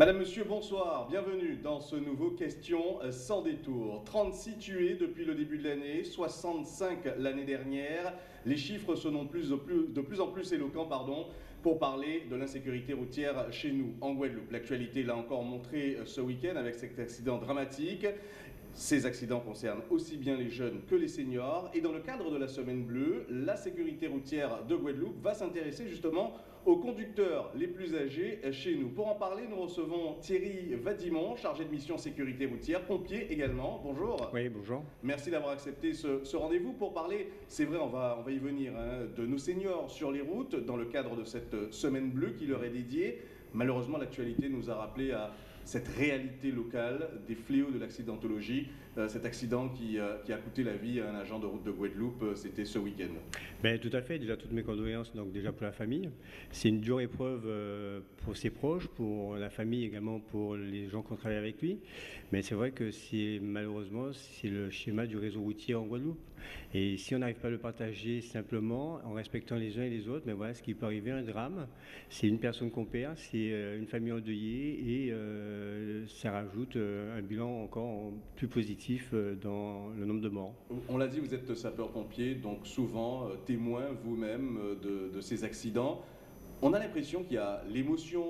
Madame, Monsieur, bonsoir. Bienvenue dans ce nouveau Question sans détour. 36 tués depuis le début de l'année, 65 l'année dernière. Les chiffres sont de plus en plus éloquents, pour parler de l'insécurité routière chez nous, en Guadeloupe. L'actualité l'a encore montré ce week-end avec cet accident dramatique. Ces accidents concernent aussi bien les jeunes que les seniors. Et dans le cadre de la Semaine Bleue, la sécurité routière de Guadeloupe va s'intéresser justement aux conducteurs les plus âgés chez nous. Pour en parler, nous recevons Thierry Vadimon, chargé de mission sécurité routière, pompier également. Bonjour. Oui, bonjour. Merci d'avoir accepté ce rendez-vous pour parler, c'est vrai, on va y venir, de nos seniors sur les routes dans le cadre de cette Semaine Bleue qui leur est dédiée. Malheureusement, l'actualité nous a rappelé à cette réalité locale des fléaux de l'accidentologie, cet accident qui a coûté la vie à un agent de route de Guadeloupe, c'était ce week-end. Ben, tout à fait, déjà toutes mes condoléances donc déjà pour la famille. C'est une dure épreuve pour ses proches, pour la famille également, pour les gens qui ont travaillé avec lui. Mais c'est vrai que malheureusement c'est le schéma du réseau routier en Guadeloupe. Et si on n'arrive pas à le partager simplement en respectant les uns et les autres, mais voilà ce qui peut arriver, un drame. C'est une personne qu'on perd, c'est une famille endeuillée et ça rajoute un bilan encore plus positif dans le nombre de morts. On l'a dit, vous êtes sapeur-pompier, donc souvent témoin vous-même de ces accidents. On a l'impression qu'il y a l'émotion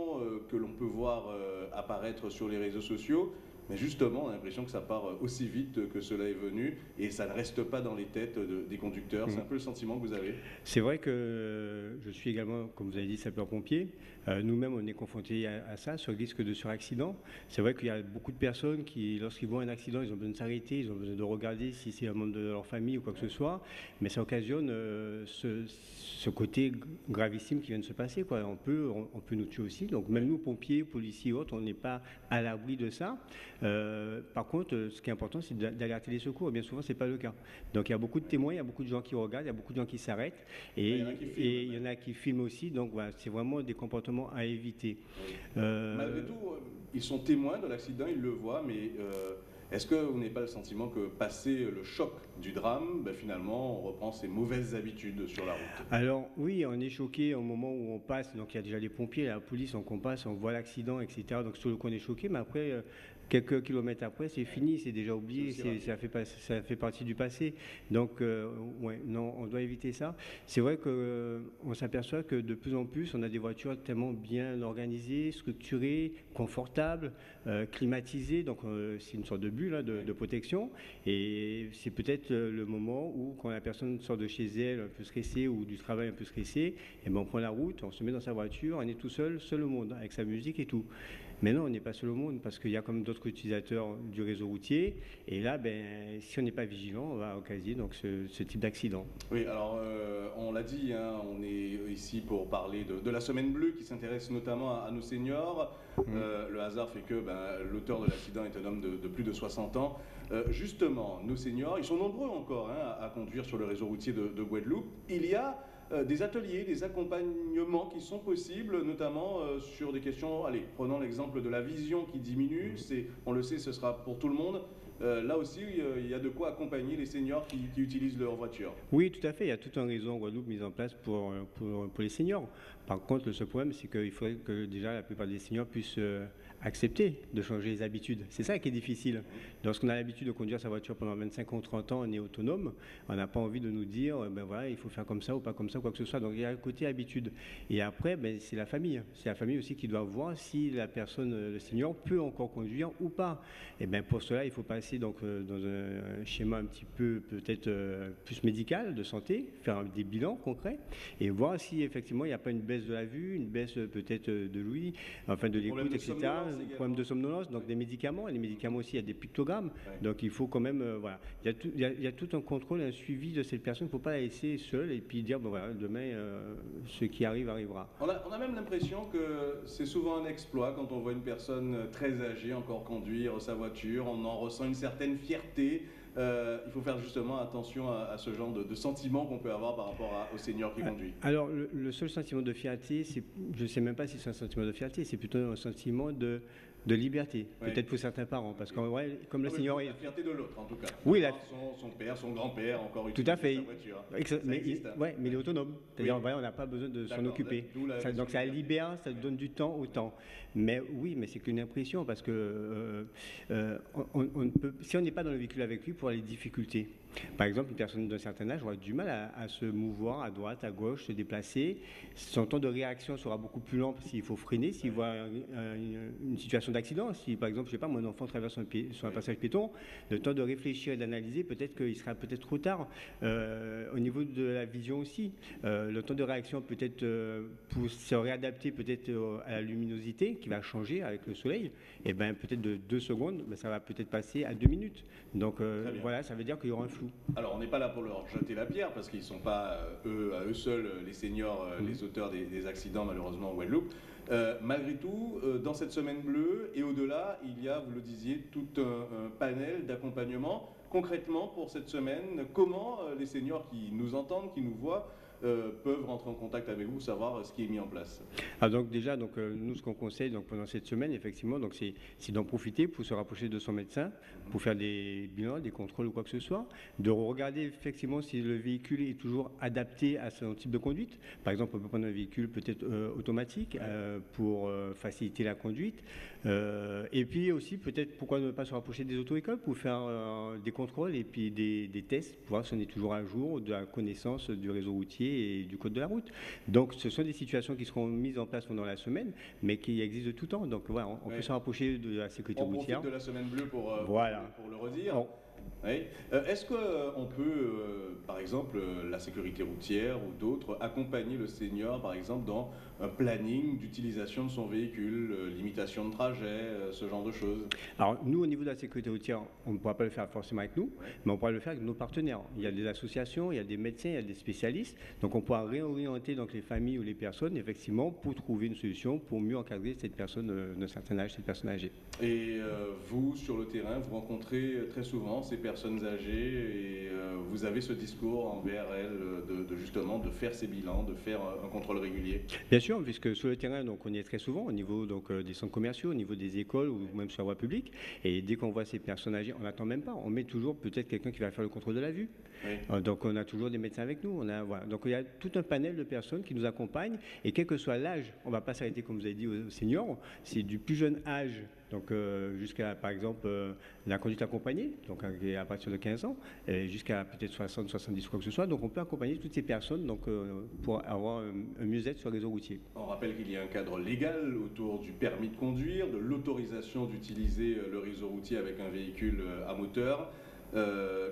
que l'on peut voir apparaître sur les réseaux sociaux, mais justement, on a l'impression que ça part aussi vite que cela est venu et ça ne reste pas dans les têtes des conducteurs. C'est un peu le sentiment que vous avez. C'est vrai que je suis également, comme vous avez dit, sapeur-pompier. Nous-mêmes, on est confrontés à ça, sur le risque de suraccident. C'est vrai qu'il y a beaucoup de personnes qui, lorsqu'ils voient un accident, ils ont besoin de s'arrêter, ils ont besoin de regarder si c'est un membre de leur famille ou quoi que ce soit. Mais ça occasionne ce côté gravissime qui vient de se passer, quoi. On peut nous tuer aussi. Donc même nous, pompiers, policiers et autres, on n'est pas à l'abri de ça. Par contre, ce qui est important, c'est d'alerter les secours. Et bien souvent, c'est pas le cas. Donc il y a beaucoup de témoins, il y a beaucoup de gens qui regardent, il y a beaucoup de gens qui s'arrêtent. Et il y en a qui filment aussi. Donc voilà, c'est vraiment des comportements à éviter. Oui. Malgré tout, ils sont témoins de l'accident, ils le voient, mais est-ce que vous n'avez pas le sentiment que passé le choc du drame, finalement, on reprend ses mauvaises habitudes sur la route? Alors oui, on est choqué au moment où on passe. Donc il y a déjà les pompiers, la police, on passe, on voit l'accident, etc. Donc sur le coup, on est choqué, mais après, quelques kilomètres après, c'est fini, c'est déjà oublié, ça fait partie du passé. Donc ouais, non, on doit éviter ça. C'est vrai qu'on s'aperçoit que de plus en plus, on a des voitures tellement bien organisées, structurées, confortables, climatisées. Donc c'est une sorte de bulle de protection. Et c'est peut-être le moment où, quand la personne sort de chez elle un peu stressée ou du travail un peu stressé, et ben on prend la route, on se met dans sa voiture, on est tout seul au monde, avec sa musique et tout. Mais non, on n'est pas seul au monde, parce qu'il y a comme d'autres utilisateurs du réseau routier, et là, si on n'est pas vigilant, on va occasionner donc ce type d'accident. Oui, alors on l'a dit, on est ici pour parler de la Semaine Bleue qui s'intéresse notamment à nos seniors. Le hasard fait que l'auteur de l'accident est un homme de plus de 60 ans. Justement, nos seniors, ils sont nombreux encore à conduire sur le réseau routier de Guadeloupe. Il y a des ateliers, des accompagnements qui sont possibles, notamment sur des questions, allez, prenons l'exemple de la vision qui diminue, on le sait, ce sera pour tout le monde. Là aussi, il y a de quoi accompagner les seniors qui utilisent leur voiture. Oui, tout à fait. Il y a tout un réseau en Guadeloupe mis en place pour les seniors. Par contre, le seul problème, c'est qu'il faudrait que déjà la plupart des seniors puissent accepter de changer les habitudes. C'est ça qui est difficile. Lorsqu'on a l'habitude de conduire sa voiture pendant 25 ou 30 ans, on est autonome, on n'a pas envie de nous dire, voilà, il faut faire comme ça ou pas comme ça, quoi que ce soit. Donc il y a le côté habitude. Et après, c'est la famille. C'est la famille aussi qui doit voir si la personne, le senior, peut encore conduire ou pas. Et pour cela, il faut passer dans un schéma un petit peu peut-être plus médical, de santé, faire des bilans concrets et voir si effectivement il n'y a pas une baisse de la vue, une baisse peut-être de l'ouïe, enfin de l'écoute, etc. Problème de somnolence, donc des médicaments. Et les médicaments aussi, il y a des pictogrammes. Ouais. Donc il faut quand même, voilà, il y a tout un contrôle, un suivi de cette personne. Il ne faut pas la laisser seule et puis dire, voilà, demain, ce qui arrive arrivera. On a même l'impression que c'est souvent un exploit quand on voit une personne très âgée encore conduire sa voiture. On en ressent une certaine fierté. Il faut faire justement attention à ce genre de sentiment qu'on peut avoir par rapport aux seniors qui conduisent. Alors, le seul sentiment de fierté, je ne sais même pas si c'est un sentiment de fierté, c'est plutôt un sentiment de de liberté, Ouais. peut-être pour certains parents, parce que ouais, comme le Ah oui, senior la fierté de l'autre, en tout cas. Oui, De voir son père, son grand-père encore tout à utiliser fait. sa voiture. Ça Mais, existe, hein. ouais, mais il est autonome. C'est-à-dire, Oui. voilà, on n'a pas besoin de s'en D'accord, occuper. d'où la Donc ça liberté. libère, ça donne du temps au temps. Mais oui, mais c'est qu'une impression, parce que on ne peut, si on n'est pas dans le véhicule avec lui, pour les difficultés. Par exemple, une personne d'un certain âge aura du mal à se mouvoir à droite, à gauche, se déplacer. Son temps de réaction sera beaucoup plus lent s'il faut freiner, s'il voit une situation d'accident. Si, par exemple, je sais pas, mon enfant traverse sur un passage piéton, le temps de réfléchir et d'analyser, peut-être qu'il sera peut-être trop tard. Au niveau de la vision aussi, le temps de réaction peut-être pour se réadapter peut-être à la luminosité qui va changer avec le soleil, et ben peut-être de 2 secondes, ben, ça va peut-être passer à 2 minutes. Donc voilà, ça veut dire qu'il y aura un flou. Alors, on n'est pas là pour leur jeter la pierre, parce qu'ils ne sont pas, à eux seuls, les seniors, les auteurs des accidents, malheureusement, en Guadeloupe. Malgré tout, dans cette semaine bleue, et au-delà, il y a, vous le disiez, tout un panel d'accompagnement. Concrètement, pour cette semaine, comment les seniors qui nous entendent, qui nous voient, peuvent rentrer en contact avec vous, savoir ce qui est mis en place? Ah, donc déjà, nous, ce qu'on conseille pendant cette semaine, effectivement, c'est d'en profiter pour se rapprocher de son médecin, pour faire des bilans, des contrôles ou quoi que ce soit, de regarder effectivement si le véhicule est toujours adapté à son type de conduite. Par exemple, on peut prendre un véhicule peut-être automatique pour faciliter la conduite. Et puis aussi, peut-être, pourquoi ne pas se rapprocher des auto-écoles pour faire des contrôles et puis des tests, pour voir si on est toujours à jour de la connaissance du réseau routier et du code de la route. Donc ce sont des situations qui seront mises en place pendant la semaine, mais qui existent de tout temps. Donc voilà, on peut se rapprocher de la sécurité routière. On profite de la semaine bleue pour le redire. On, Oui. Est-ce qu'on peut, par exemple, la sécurité routière ou d'autres, accompagner le senior, par exemple, dans un planning d'utilisation de son véhicule, limitation de trajet, ce genre de choses? Alors nous, au niveau de la sécurité routière, on ne pourra pas le faire forcément avec nous, mais on pourra le faire avec nos partenaires. Il y a des associations, il y a des médecins, il y a des spécialistes, donc on pourra réorienter donc, les familles ou les personnes, effectivement, pour trouver une solution pour mieux encadrer cette personne d'un certain âge, cette personne âgée. Et vous, sur le terrain, vous rencontrez très souvent ces personnes âgées et vous avez ce discours envers elles justement de faire ces bilans, de faire un contrôle régulier? Bien sûr, puisque sur le terrain, donc, on y est très souvent, au niveau des centres commerciaux, au niveau des écoles ou même sur la voie publique. Et dès qu'on voit ces personnes âgées, on n'attend même pas. On met toujours peut-être quelqu'un qui va faire le contrôle de la vue. Oui. Donc on a toujours des médecins avec nous. Voilà. Donc il y a tout un panel de personnes qui nous accompagnent. Et quel que soit l'âge, on ne va pas s'arrêter, comme vous avez dit, aux seniors. C'est du plus jeune âge, donc jusqu'à, par exemple, la conduite accompagnée, donc à partir de 15 ans, jusqu'à peut-être 60, 70, quoi que ce soit. Donc on peut accompagner toutes ces personnes donc, pour avoir un mieux-être sur le réseau routier. On rappelle qu'il y a un cadre légal autour du permis de conduire, de l'autorisation d'utiliser le réseau routier avec un véhicule à moteur.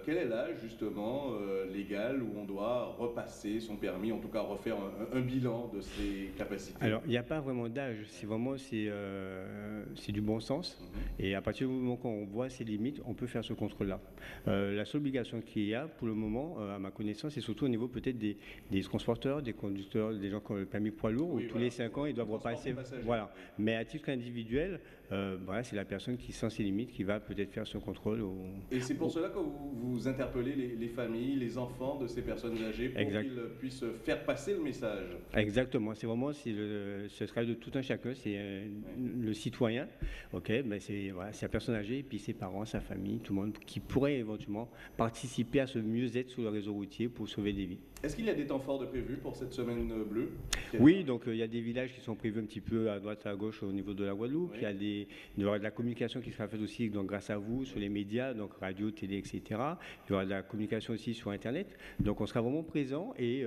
Quel est l'âge justement légal où on doit repasser son permis, en tout cas refaire un bilan de ses capacités? Alors il n'y a pas vraiment d'âge, c'est vraiment c'est du bon sens. Et à partir du moment qu'on voit ses limites, on peut faire ce contrôle-là. La seule obligation qu'il y a pour le moment, à ma connaissance, c'est surtout au niveau peut-être des transporteurs, des conducteurs, des gens qui ont le permis poids lourd, où tous les 5 ans ils doivent repasser. Voilà. Mais à titre individuel, voilà, c'est la personne qui sent ses limites qui va peut-être faire ce contrôle. Et c'est pour cela que vous interpellez les familles, les enfants de ces personnes âgées pour qu'ils puissent faire passer le message. Exactement, c'est vraiment ce travail de tout un chacun, c'est le citoyen, ben c'est la personne âgée, et puis ses parents, sa famille, tout le monde qui pourrait éventuellement participer à ce mieux-être sur le réseau routier pour sauver des vies. Est-ce qu'il y a des temps forts de prévus pour cette semaine bleue? Oui, donc il y a des villages qui sont prévus un petit peu à droite, à gauche au niveau de la Guadeloupe. Oui. Il y aura de la communication qui sera faite aussi donc, grâce à vous sur les médias, donc radio, télé, etc. Il y aura de la communication aussi sur Internet. Donc on sera vraiment présent et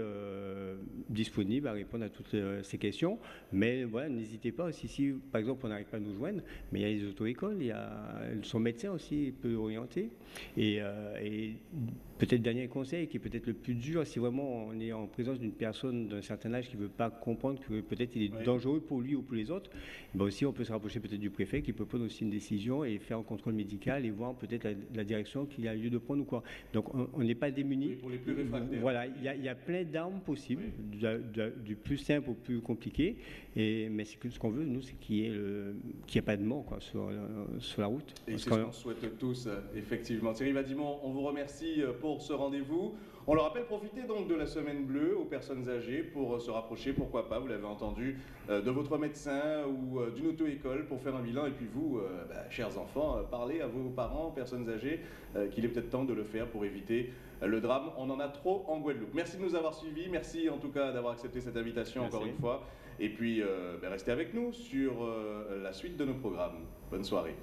disponible à répondre à toutes ces questions. Mais voilà, n'hésitez pas aussi, si par exemple on n'arrive pas à nous joindre, mais il y a les auto-écoles, il y a son médecin aussi peut orienter. Et peut-être dernier conseil qui est peut-être le plus dur, si vraiment on est en présence d'une personne d'un certain âge qui ne veut pas comprendre que peut-être il est dangereux pour lui ou pour les autres, ben aussi on peut se rapprocher peut-être du préfet qui peut prendre aussi une décision et faire un contrôle médical et voir peut-être la direction qu'il a lieu de prendre ou quoi. Donc on n'est pas démunis. Oui, pour les plus réfractaires. Voilà, il y a plein d'armes possibles, du plus simple au plus compliqué, mais ce qu'on veut, nous, c'est qu'il n'y ait pas de mort quoi, sur la route. Et c'est ce qu'on souhaite tous, effectivement. Thierry Vadimon, on vous remercie pour pour ce rendez-vous. On le rappelle, profitez donc de la semaine bleue aux personnes âgées pour se rapprocher, pourquoi pas, vous l'avez entendu, de votre médecin ou d'une auto-école pour faire un bilan. Et puis vous, chers enfants, parlez à vos parents, personnes âgées, qu'il est peut-être temps de le faire pour éviter le drame. On en a trop en Guadeloupe. Merci de nous avoir suivis, merci en tout cas d'avoir accepté cette invitation encore une fois. Et puis, restez avec nous sur la suite de nos programmes. Bonne soirée.